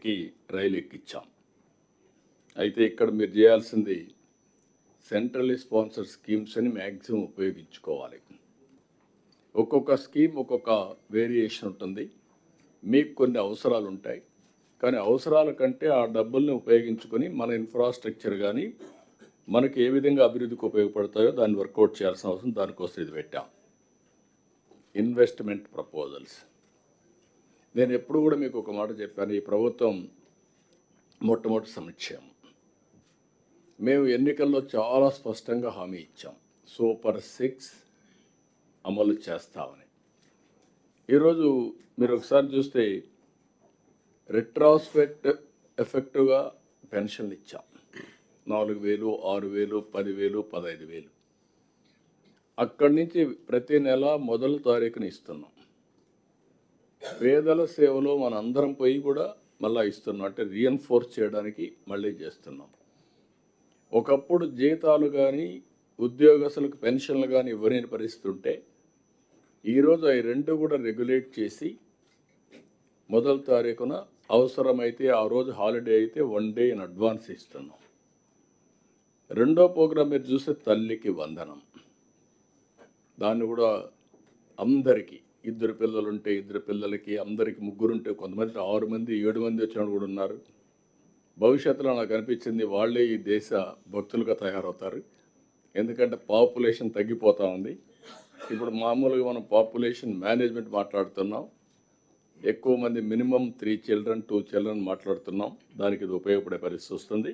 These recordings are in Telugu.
రైతులకి రైలు ఎక్కించాం. అయితే ఇక్కడ మీరు చేయాల్సింది సెంట్రల్లీ స్పాన్సర్డ్ స్కీమ్స్ అని మ్యాక్సిమం ఉపయోగించుకోవాలి. ఒక్కొక్క స్కీమ్ ఒక్కొక్క వేరియేషన్ ఉంటుంది. మీకు కొన్ని అవసరాలు ఉంటాయి, కానీ అవసరాల కంటే ఆ డబ్బుల్ని ఉపయోగించుకొని మన ఇన్ఫ్రాస్ట్రక్చర్ కానీ మనకి ఏ విధంగా అభివృద్ధికి ఉపయోగపడతాయో దాన్ని వర్కౌట్ చేయాల్సిన అవసరం, దానికోసం ఇది పెట్టాం. Investment proposals. నేను ఎప్పుడు కూడా మీకు ఒక మాట చెప్పాను, ఈ ప్రభుత్వం మొట్టమొదటి సంక్షేమం. మేము ఎన్నికల్లో చాలా స్పష్టంగా హామీ ఇచ్చాం, సూపర్ 6 అమలు చేస్తామని. ఈరోజు మీరు ఒకసారి చూస్తే రెట్రాస్పెక్ట్ ఎఫెక్టివ్గా పెన్షన్లు ఇచ్చాం. 4,000, 6,000, 10,000, 15,000. అక్కడి నుంచి ప్రతి నెల మొదటి తారీఖున ఇస్తున్నాం. పేదల సేవలో మనందరం పోయి కూడా మళ్ళీ ఇస్తున్నాం, అంటే రీఎన్ఫోర్స్ చేయడానికి మళ్ళీ చేస్తున్నాం. ఒకప్పుడు జీతాలు కానీ ఉద్యోగస్తులకు పెన్షన్లు కానీ ఇవ్వలేని పరిస్థితి ఉంటే ఈరోజు అవి రెండు కూడా రెగ్యులేట్ చేసి మొదటి తారీఖున అవసరమైతే ఆ రోజు హాలిడే అయితే 1 డే ఇన్ అడ్వాన్స్ ఇస్తున్నాం. రెండో ప్రోగ్రాం మీరు చూస్తే తల్లికి వందనం. దాన్ని కూడా అందరికీ, 2 పిల్లలుంటే 2 పిల్లలకి, అందరికీ 3 ఉంటే, కొంతమంది 6 మంది 7 మంది వచ్చిన కూడా ఉన్నారు. భవిష్యత్తులో నాకు అనిపించింది వాళ్ళే ఈ దేశ భక్తులుగా తయారవుతారు. ఎందుకంటే పాపులేషన్ తగ్గిపోతూ ఉంది. ఇప్పుడు మామూలుగా మనం పాపులేషన్ మేనేజ్మెంట్ మాట్లాడుతున్నాం. ఎక్కువ మంది మినిమం 3 children 2 children మాట్లాడుతున్నాం. దానికి ఇది ఉపయోగపడే పరిస్థితి వస్తుంది.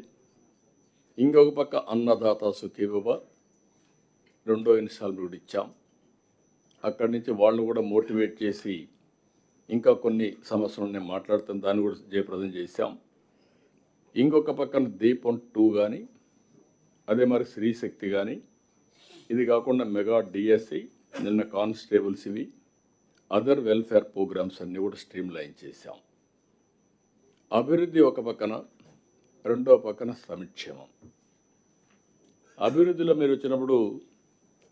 ఇంకొక పక్క అన్నదాత సుఖీభవ రెండో ఇన్స్టాల్మెంట్ ఇచ్చాం. అక్కడి నుంచి వాళ్ళు కూడా మోటివేట్ చేసి ఇంకా కొన్ని సమస్యలు నేను మాట్లాడుతాను, దాన్ని కూడా జయప్రదం చేశాం. ఇంకొక పక్కన దీపం 2 కానీ, అదే మరి శ్రీశక్తి కానీ, ఇది కాకుండా మెగా డిఎస్సి, నిన్న కానిస్టేబుల్స్, ఇవి అదర్ వెల్ఫేర్ ప్రోగ్రామ్స్ అన్నీ కూడా స్ట్రీమ్ లైన్ చేశాం. అభివృద్ధి ఒక పక్కన, రెండో పక్కన సంక్షేమం. అభివృద్ధిలో మీరు వచ్చినప్పుడు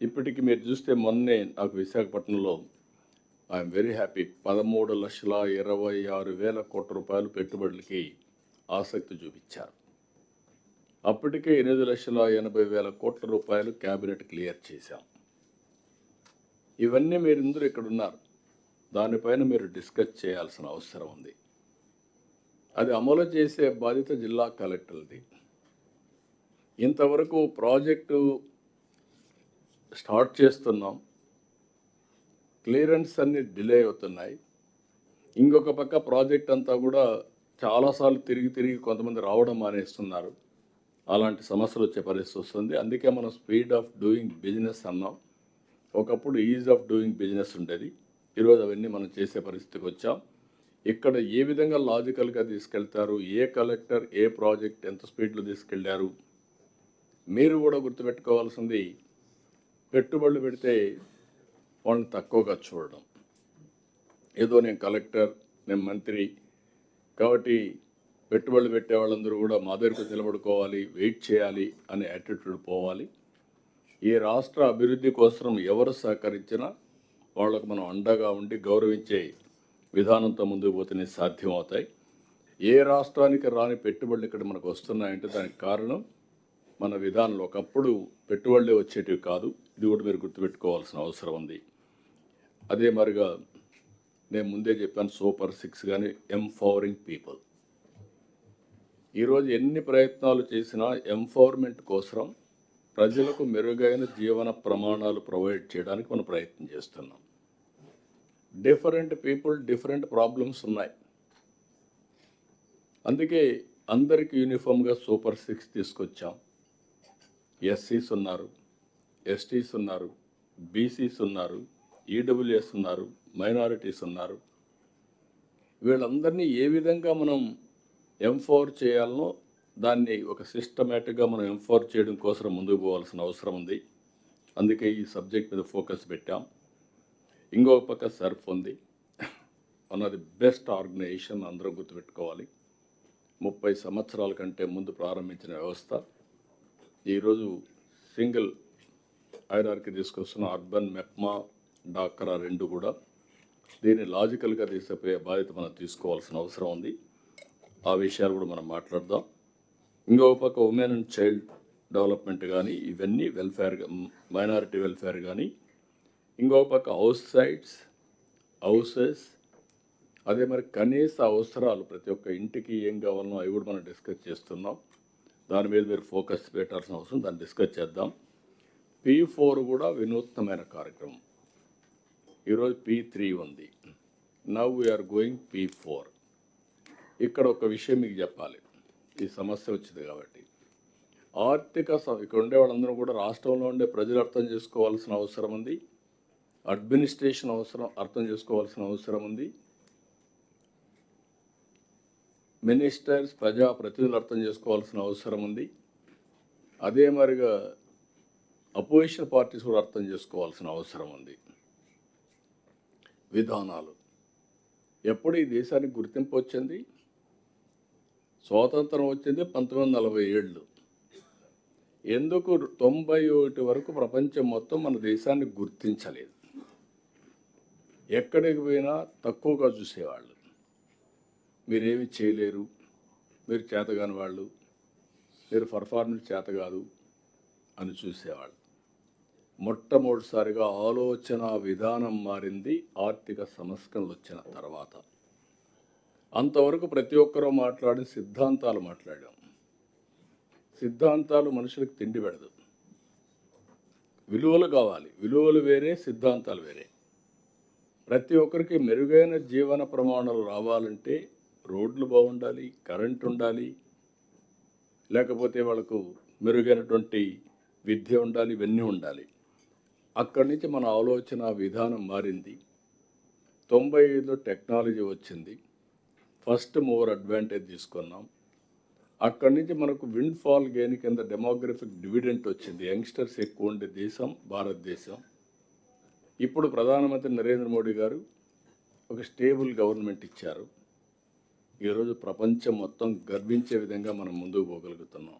ఇప్పటికి మీరు చూస్తే మొన్నే నాకు విశాఖపట్నంలో ఐఎమ్ వెరీ హ్యాపీ 13,26,000 కోట్ల రూపాయలు పెట్టుబడులకి ఆసక్తి చూపించారు. అప్పటికే 8,80,000 కోట్ల రూపాయలు క్యాబినెట్ క్లియర్ చేశాం. ఇవన్నీ మీరు ఇందరూ ఇక్కడ ఉన్నారు, దానిపైన మీరు డిస్కస్ చేయాల్సిన అవసరం ఉంది. అది అమలు చేసే బాధ్యత జిల్లా కలెక్టర్ది. ఇంతవరకు ప్రాజెక్టు స్టార్ట్ చేస్తున్నాం, క్లియరెన్స్ అన్ని డిలే అవుతున్నాయి. ఇంకొక పక్క ప్రాజెక్ట్ అంతా కూడా చాలాసార్లు తిరిగి కొంతమంది రావడం మానేస్తున్నారు. అలాంటి సమస్యలు వచ్చే పరిస్థితి వస్తుంది. అందుకే మనం స్పీడ్ ఆఫ్ డూయింగ్ బిజినెస్ అన్నాం. ఒకప్పుడు ఈజ్ ఆఫ్ డూయింగ్ బిజినెస్ ఉండేది, ఈరోజు అవన్నీ మనం చేసే పరిస్థితికి వచ్చాం. ఇక్కడ ఏ విధంగా లాజికల్గా తీసుకెళ్తారు, ఏ కలెక్టర్ ఏ ప్రాజెక్ట్ ఎంత స్పీడ్లో తీసుకెళ్లారు, మీరు కూడా గుర్తుపెట్టుకోవాల్సింది, పెట్టుబడులు పెడితే వాళ్ళని తక్కువగా చూడడం. ఏదో నేను కలెక్టర్, నేను మంత్రి కాబట్టి పెట్టుబడులు పెట్టే వాళ్ళందరూ కూడా మా దగ్గరకు నిలబడుకోవాలి, వెయిట్ చేయాలి అనే యాటిట్యూడ్ పోవాలి. ఈ రాష్ట్ర అభివృద్ధి కోసం ఎవరు సహకరించినా వాళ్ళకు మనం అండగా ఉండి గౌరవించే విధానంతో ముందుకు పోతేనే సాధ్యం అవుతాయి. ఏ రాష్ట్రానికి రాని పెట్టుబడులు ఇక్కడ మనకు వస్తున్నాయంటే దానికి కారణం మన విధానంలో. ఒకప్పుడు పెట్టుబడులే వచ్చేటివి కాదు, ఇది కూడా మీరు గుర్తుపెట్టుకోవాల్సిన అవసరం ఉంది. అదే మరిగా నేను ముందే చెప్పాను, సూపర్ 6 కానీ ఎంపవరింగ్ పీపుల్. ఈరోజు ఎన్ని ప్రయత్నాలు చేసినా ఎంపవర్మెంట్ కోసం ప్రజలకు మెరుగైన జీవన ప్రమాణాలు ప్రొవైడ్ చేయడానికి మనం ప్రయత్నం చేస్తున్నాం. డిఫరెంట్ పీపుల్ డిఫరెంట్ ప్రాబ్లమ్స్ ఉన్నాయి. అందుకే అందరికీ యూనిఫామ్గా సూపర్ 6 తీసుకొచ్చాం. ఎస్సీస్ ఉన్నారు, ఎస్టీస్ ఉన్నారు, బీసీస్ ఉన్నారు, ఈడబ్ల్యూఎస్ ఉన్నారు, మైనారిటీస్ ఉన్నారు. వీళ్ళందరినీ ఏ విధంగా మనం ఎంపవర్ చేయాలనో దాన్ని ఒక సిస్టమేటిక్గా మనం ఎంపవర్ చేయడం కోసం ముందుకు పోవాల్సిన అవసరం ఉంది. అందుకే ఈ సబ్జెక్ట్ మీద ఫోకస్ పెట్టాం. ఇంకొక పక్క సర్ఫ్ ఉంది, one of the best organisation, అందరూ గుర్తుపెట్టుకోవాలి. 30 సంవత్సరాల కంటే ముందు ప్రారంభించిన వ్యవస్థ ఈరోజు సింగిల్ హైరార్కీ తీసుకొస్తున్న అర్బన్, మెప్మా, డాక్రా రెండు కూడా దీన్ని లాజికల్గా తీసుకుపోయే బాధ్యత మనం తీసుకోవాల్సిన అవసరం ఉంది. ఆ విషయాలు కూడా మనం మాట్లాడదాం. ఇంకొక పక్క ఉమెన్ అండ్ చైల్డ్ డెవలప్మెంట్ కానీ ఇవన్నీ వెల్ఫేర్, మైనారిటీ వెల్ఫేర్ కానీ, ఇంకొక పక్క హౌసెస్, అదే మరి కనీస అవసరాలు ప్రతి ఒక్క ఇంటికి ఏం కావాలనో అవి కూడా మనం డిస్కస్ చేస్తున్నాం. దాని మీద మీరు ఫోకస్ పెట్టాల్సిన అవసరం, దాన్ని డిస్కస్ చేద్దాం. P4 కూడా వినూత్నమైన కార్యక్రమం. ఈరోజు P3 ఉంది, నవ్ వీఆర్ గోయింగ్ P4. ఇక్కడ ఒక విషయం మీకు చెప్పాలి, ఈ సమస్య వచ్చింది కాబట్టి ఇక్కడ ఉండే వాళ్ళందరూ కూడా రాష్ట్రంలో ఉండే ప్రజలు అర్థం చేసుకోవాల్సిన అవసరం ఉంది, అడ్మినిస్ట్రేషన్ అర్థం చేసుకోవాల్సిన అవసరం ఉంది, మినిస్టర్స్ ప్రజాప్రతినిధులు అర్థం చేసుకోవాల్సిన అవసరం ఉంది, అదే మరిగా అపోజిషన్ పార్టీస్ కూడా అర్థం చేసుకోవాల్సిన అవసరం ఉంది. విధానాలు ఎప్పుడు ఈ దేశానికి గుర్తింపు వచ్చింది? స్వాతంత్రం వచ్చింది 1947. ఎందుకు 91 వరకు ప్రపంచం మొత్తం మన దేశాన్ని గుర్తించలేదు? ఎక్కడికి పోయినా తక్కువగా చూసేవాళ్ళు, మీరేమి చేయలేరు, మీరు చేతగాని వాళ్ళు, మీరు పర్ఫార్మెన్స్ చేత కాదు అని చూసేవాళ్ళు. మొట్టమొదటిసారిగా ఆలోచన విధానం మారింది ఆర్థిక సంస్కరణలు వచ్చిన తర్వాత. అంతవరకు ప్రతి ఒక్కరూ మాట్లాడి సిద్ధాంతాలు మాట్లాడాం. సిద్ధాంతాలు మనుషులకు తిండి పెడదు, విలువలు కావాలి. విలువలు వేరే, సిద్ధాంతాలు వేరే. ప్రతి ఒక్కరికి మెరుగైన జీవన ప్రమాణాలు రావాలంటే రోడ్లు బాగుండాలి, కరెంట్ ఉండాలి, లేకపోతే వాళ్ళకు మెరుగైనటువంటి విద్య ఉండాలి, ఇవన్నీ ఉండాలి. అక్కడి నుంచి మన ఆలోచన విధానం మారింది. 95లో టెక్నాలజీ వచ్చింది, ఫస్ట్ మూవర్ అడ్వాంటేజ్ తీసుకున్నాం. అక్కడి నుంచి మనకు విండ్ ఫాల్ గెయిన్ కింద డెమోగ్రఫిక్ డివిడెంట్ వచ్చింది. యంగ్స్టర్స్ ఎక్కువ ఉండే దేశం భారతదేశం. ఇప్పుడు ప్రధానమంత్రి నరేంద్ర మోడీ గారు ఒక స్టేబుల్ గవర్నమెంట్ ఇచ్చారు. ఈరోజు ప్రపంచం మొత్తం గర్వించే విధంగా మనం ముందుకు పోగలుగుతున్నాం.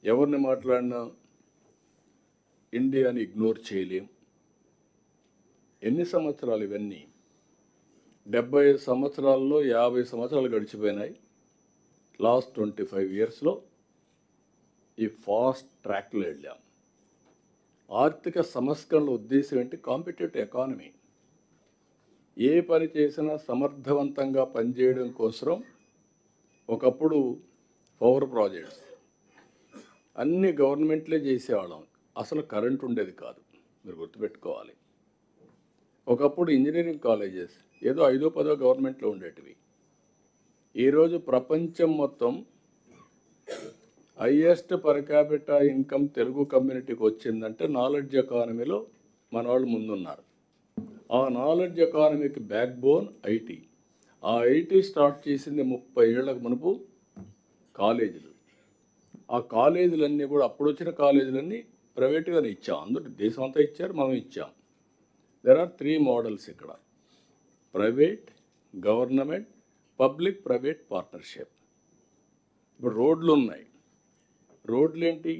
ఎవరిని మాట్లాడినా ఇండియాని ఇగ్నోర్ చేయలేం. ఎన్ని సంవత్సరాలు ఇవన్నీ? 75 సంవత్సరాల్లో 50 సంవత్సరాలు గడిచిపోయినాయి. లాస్ట్ 25 ఇయర్స్లో ఈ ఫాస్ట్ ట్రాక్లో వెళ్ళాం. ఆర్థిక సంస్కరణల ఉద్దేశం ఏంటి? Competitive economy. ఏ పని చేసినా సమర్థవంతంగా పనిచేయడం కోసం ఒకప్పుడు పవర్ ప్రాజెక్ట్స్ అన్ని గవర్నమెంట్లే చేసేవాళ్ళం, అసలు కరెంట్ ఉండేది కాదు. మీరు గుర్తుపెట్టుకోవాలి. ఒకప్పుడు ఇంజనీరింగ్ కాలేజెస్ ఏదో 5ో 10ో గవర్నమెంట్లో ఉండేటివి. ఈరోజు ప్రపంచం మొత్తం highest per capita income Telugu కమ్యూనిటీకి వచ్చిందంటే నాలెడ్జ్ ఎకానమీలో మన వాళ్ళు ముందున్నారు. ఆ నాలెడ్జ్ ఎకానమీకి బ్యాక్ బోన్ ఐటీ. ఆ ఐటీ స్టార్ట్ చేసింది 30 ఏళ్లకు మునుపు కాలేజీలు. ఆ కాలేజీలన్నీ కూడా అప్పుడు వచ్చిన కాలేజీలన్నీ ప్రైవేట్గానే ఇచ్చాం. అందరూ దేశం అంతా ఇచ్చారు, మనం ఇచ్చాం. దెర్ ఆర్ 3 మోడల్స్ ఇక్కడ: private, government, public private partnership. ఇప్పుడు రోడ్లు ఉన్నాయి. రోడ్లు ఏంటి?